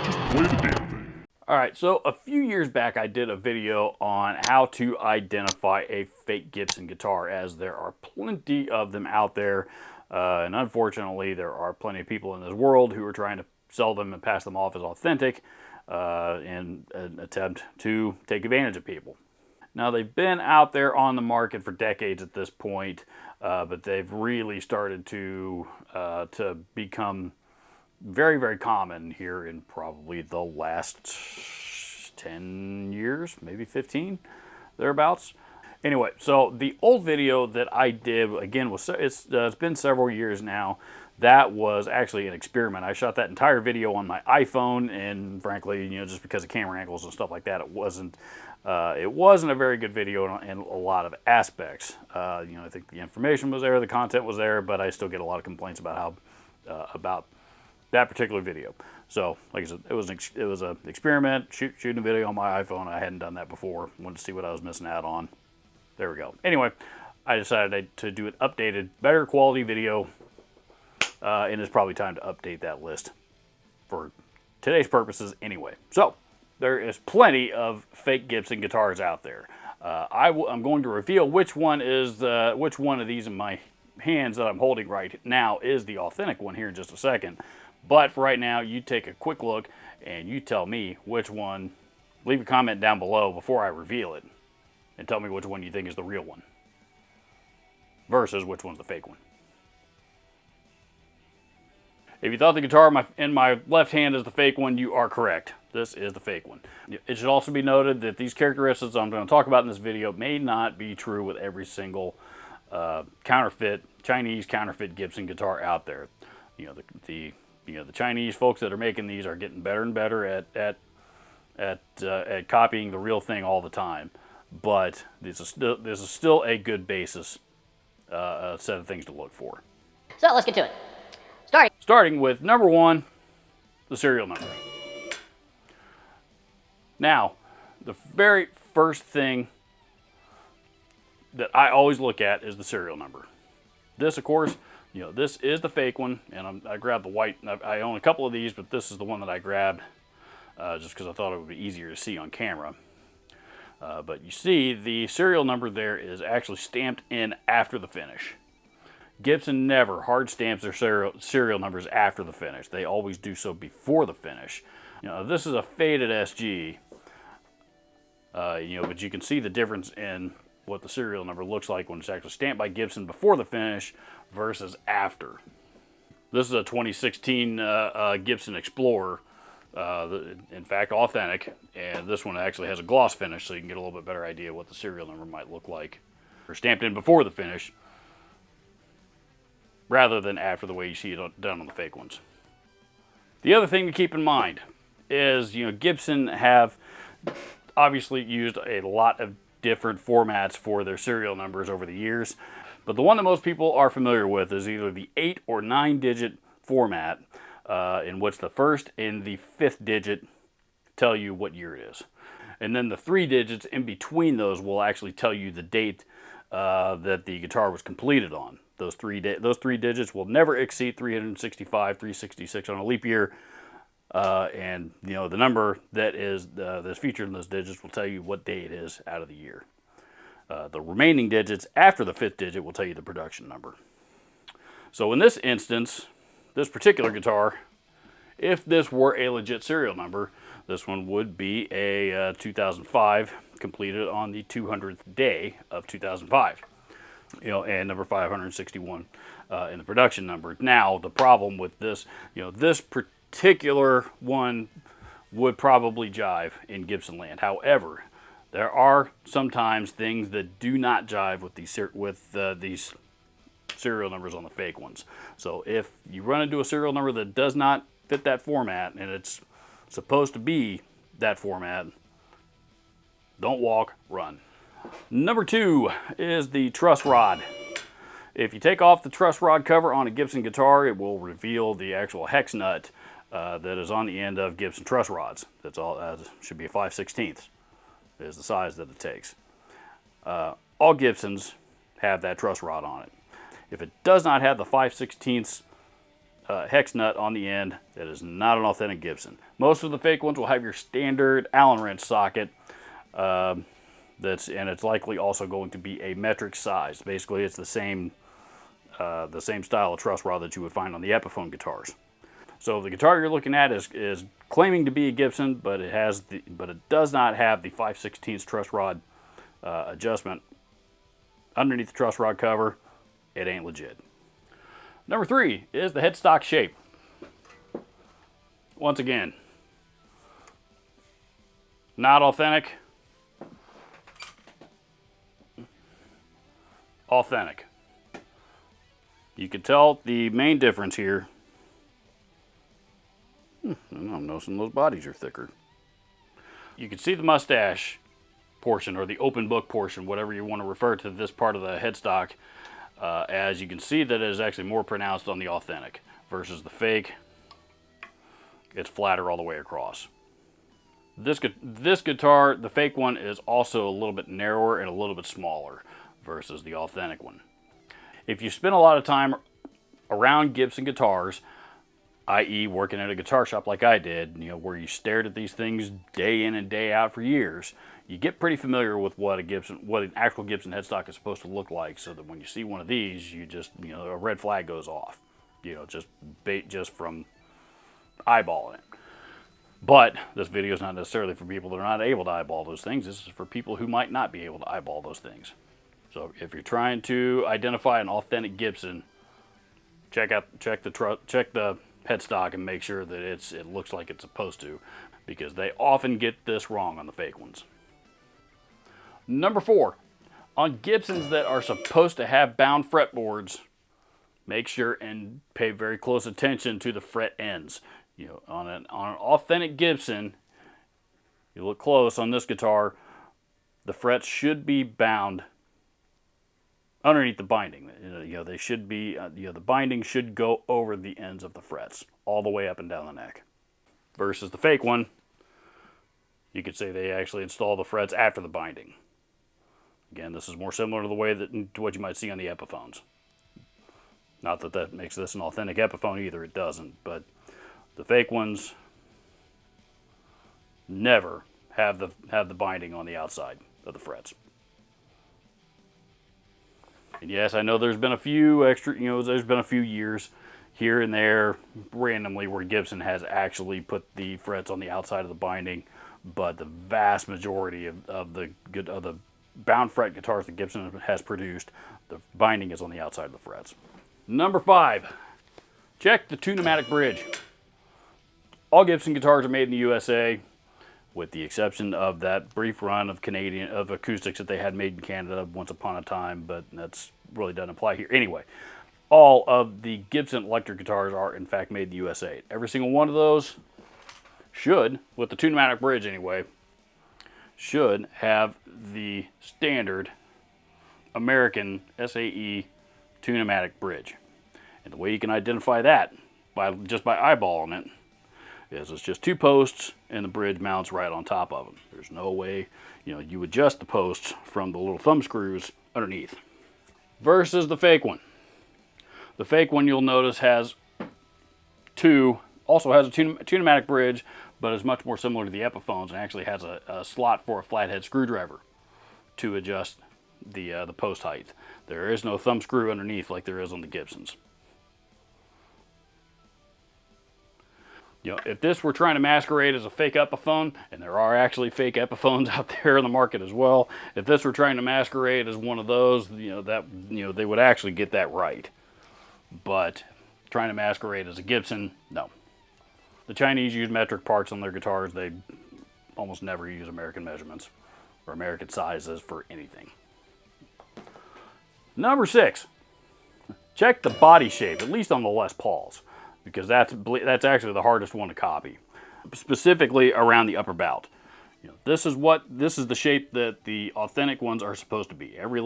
Just play the damn thing. Alright, so a few years back I did a video on how to identify a fake Gibson guitar, as there are plenty of them out there, and unfortunately there are plenty of people in this world who are trying to sell them and pass them off as authentic in an attempt to take advantage of people. Now, they've been out there on the market for decades at this point, but they've really started to become very, very common here in probably the last 10 years, maybe 15, thereabouts. Anyway, so the old video that I did, again, it's been several years now. That was actually an experiment. I shot that entire video on my iPhone, and frankly, just because of camera angles and stuff like that, it wasn't a very good video in a lot of aspects. I think the information was there, the content was there, but I still get a lot of complaints about about that particular video. So, like I said, it was an experiment, shooting a video on my iPhone. I hadn't done that before. Wanted to see what I was missing out on. There we go. Anyway, I decided to do an updated, better quality video, and it's probably time to update that list for today's purposes anyway. So, there is plenty of fake Gibson guitars out there. I'm going to reveal which one of these in my hands that I'm holding right now is the authentic one here in just a second. But for right now, you take a quick look and you tell me which one. Leave a comment down below before I reveal it, and tell me which one you think is the real one versus which one's the fake one. If you thought the guitar in my left hand is the fake one, you are correct. This is the fake one. It should also be noted that these characteristics I'm going to talk about in this video may not be true with every single Chinese counterfeit Gibson guitar out there. The Chinese folks that are making these are getting better and better at copying the real thing all the time. But this is still a good basis set of things to look for. So let's get to it. Starting with number one, the serial number. Now, the very first thing that I always look at is the serial number. This, of course, this is the fake one, and I grabbed the white. I own a couple of these, but this is the one that I grabbed just because I thought it would be easier to see on camera. But you see, the serial number there is actually stamped in after the finish. Gibson never hard stamps their serial numbers after the finish. They always do so before the finish. This is a faded SG, but you can see the difference in what the serial number looks like when it's actually stamped by Gibson before the finish versus after. This is a 2016 Gibson Explorer, in fact authentic, and this one actually has a gloss finish, so you can get a little bit better idea what the serial number might look like. They're stamped in before the finish, rather than after, the way you see it done on the fake ones. The other thing to keep in mind is, Gibson have obviously used a lot of different formats for their serial numbers over the years, but the one that most people are familiar with is either the 8 or 9 digit format, in which the first and the 5th digit tell you what year it is. And then the 3 digits in between those will actually tell you the date that the guitar was completed on. Those three digits will never exceed 365, 366 on a leap year, and the number that's featured in those digits will tell you what day it is out of the year. The remaining digits after the 5th digit will tell you the production number. So in this instance, this particular guitar, if this were a legit serial number, this one would be a 2005, completed on the 200th day of 2005. And number 561 in the production number. Now, the problem with this, this particular one would probably jive in Gibson land. However, there are sometimes things that do not jive with these serial numbers on the fake ones. So if you run into a serial number that does not fit that format, and it's supposed to be that format, don't walk, run. Number 2 is the truss rod. If you take off the truss rod cover on a Gibson guitar, it will reveal the actual hex nut that is on the end of Gibson truss rods. That's all. Should be a 5/16 is the size that it takes. All Gibsons have that truss rod on it. If it does not have the 5/16 hex nut on the end. That is not an authentic Gibson. Most of the fake ones will have your standard Allen wrench socket. And it's likely also going to be a metric size. Basically, it's the same style of truss rod that you would find on the Epiphone guitars. So the guitar you're looking at is claiming to be a Gibson, but it does not have the 5/16 truss rod adjustment underneath the truss rod cover. It ain't legit. Number 3 is the headstock shape. Once again, not authentic. Authentic. You can tell the main difference here. I'm noticing those bodies are thicker. You can see the mustache portion, or the open book portion, whatever you want to refer to this part of the headstock. As you can see, that it is actually more pronounced on the authentic versus the fake. It's flatter all the way across. This guitar, the fake one, is also a little bit narrower and a little bit smaller versus the authentic one. If you spend a lot of time around Gibson guitars, i.e. working at a guitar shop like I did, where you stared at these things day in and day out for years, you get pretty familiar with what an actual Gibson headstock is supposed to look like, so that when you see one of these, you just, a red flag goes off, just from eyeballing it. But this video is not necessarily for people that are not able to eyeball those things. This is for people who might not be able to eyeball those things. So if you're trying to identify an authentic Gibson, check the headstock and make sure that it looks like it's supposed to, because they often get this wrong on the fake ones. Number 4, on Gibsons that are supposed to have bound fretboards, make sure and pay very close attention to the fret ends. On an authentic Gibson, you look close on this guitar, the frets should be bound underneath the binding. They should be, the binding should go over the ends of the frets, all the way up and down the neck. Versus the fake one, you could say they actually install the frets after the binding. Again, this is more similar to to what you might see on the Epiphones. Not that that makes this an authentic Epiphone either, it doesn't, but the fake ones never have the binding on the outside of the frets. And yes, I know there's been a few there's been a few years here and there randomly where Gibson has actually put the frets on the outside of the binding, but the vast majority of the bound fret guitars that Gibson has produced, the binding is on the outside of the frets. Number 5, check the two-pneumatic bridge. All Gibson guitars are made in the USA, with the exception of that brief run of acoustics that they had made in Canada once upon a time, but that's really doesn't apply here. Anyway, all of the Gibson electric guitars are in fact made in the USA. Every single one of those should, with the two-pneumatic bridge anyway, should have the standard American SAE two-pneumatic bridge. And the way you can identify that just by eyeballing it is it's just 2 posts and the bridge mounts right on top of them. There's no way, you adjust the posts from the little thumb screws underneath. Versus the fake one. The fake one, you'll notice, also has a two-pneumatic bridge, but is much more similar to the Epiphones and actually has a slot for a flathead screwdriver to adjust the post height. There is no thumb screw underneath like there is on the Gibsons. If this were trying to masquerade as a fake Epiphone, and there are actually fake Epiphones out there in the market as well, if this were trying to masquerade as one of those, they would actually get that right. But trying to masquerade as a Gibson, no. The Chinese use metric parts on their guitars. They almost never use American measurements or American sizes for anything. Number 6, check the body shape, at least on the Les Pauls, because that's actually the hardest one to copy, specifically around the upper bout. This is the shape that the authentic ones are supposed to be. Every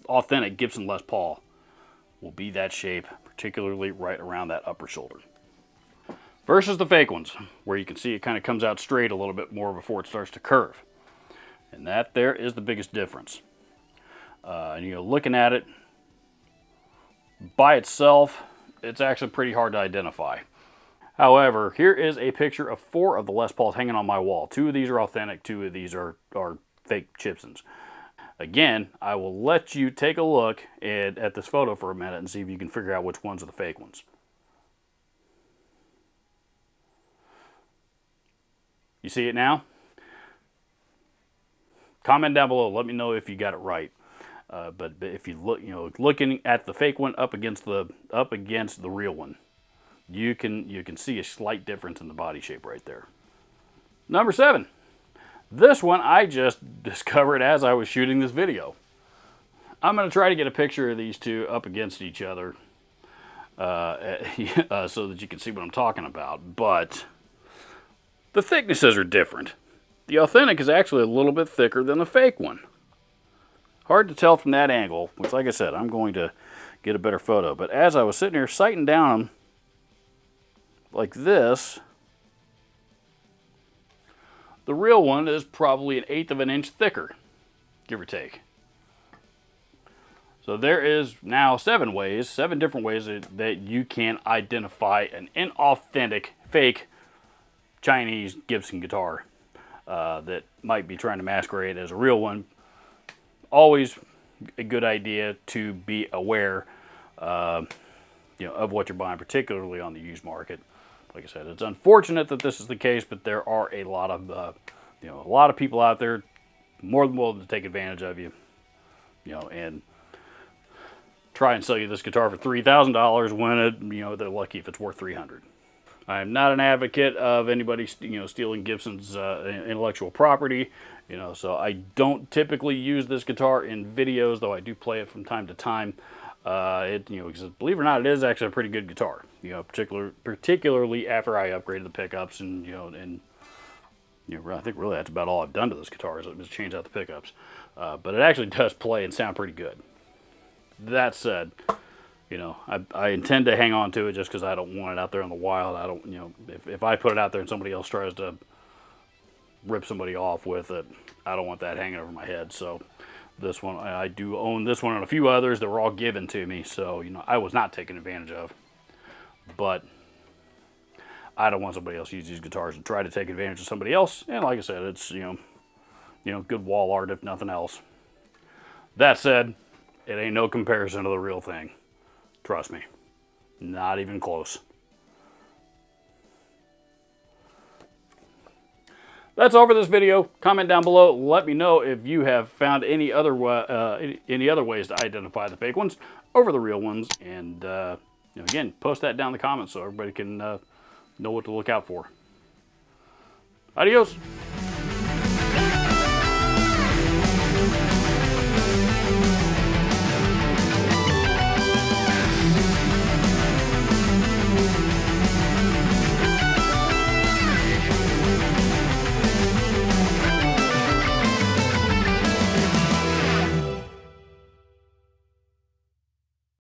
authentic Gibson Les Paul will be that shape, particularly right around that upper shoulder. Versus the fake ones, where you can see it kind of comes out straight a little bit more before it starts to curve. And that there is the biggest difference. Looking at it by itself, it's actually pretty hard to identify. However, here is a picture of 4 of the Les Pauls hanging on my wall. 2 of these are authentic, 2 of these are fake Chibsons. Again, I will let you take a look at this photo for a minute and see if you can figure out which ones are the fake ones. You see it now? Comment down below. Let me know if you got it right. But if you look, looking at the fake one up against the real one, you can see a slight difference in the body shape right there. Number 7. This one I just discovered as I was shooting this video. I'm going to try to get a picture of these 2 up against each other so that you can see what I'm talking about. But the thicknesses are different. The authentic is actually a little bit thicker than the fake one. Hard to tell from that angle, which, like I said, I'm going to get a better photo. But as I was sitting here sighting down them like this, the real one is probably 1/8 of an inch thicker, give or take. So there is now 7 different ways that you can identify an inauthentic, fake Chinese Gibson guitar that might be trying to masquerade as a real one. Always a good idea to be aware, of what you're buying, particularly on the used market. Like I said, it's unfortunate that this is the case, but there are a lot of people out there more than willing to take advantage of you, and try and sell you this guitar for $3,000 when they're lucky if it's worth $300. I'm not an advocate of anybody, stealing Gibson's intellectual property, so I don't typically use this guitar in videos, though I do play it from time to time. Because believe it or not, it is actually a pretty good guitar. Particularly after I upgraded the pickups, and I think really that's about all I've done to this guitar is change out the pickups. But it actually does play and sound pretty good. That said, I intend to hang on to it just because I don't want it out there in the wild. I don't, if I put it out there and somebody else tries to rip somebody off with it, I don't want that hanging over my head. So this one, I do own this one and a few others that were all given to me. So, I was not taken advantage of. But I don't want somebody else to use these guitars and try to take advantage of somebody else. And like I said, it's, good wall art if nothing else. That said, it ain't no comparison to the real thing. Trust me. Not even close. That's all for this video. Comment down below. Let me know if you have found any other ways to identify the fake ones over the real ones. And again, post that down in the comments so everybody can know what to look out for. Adios.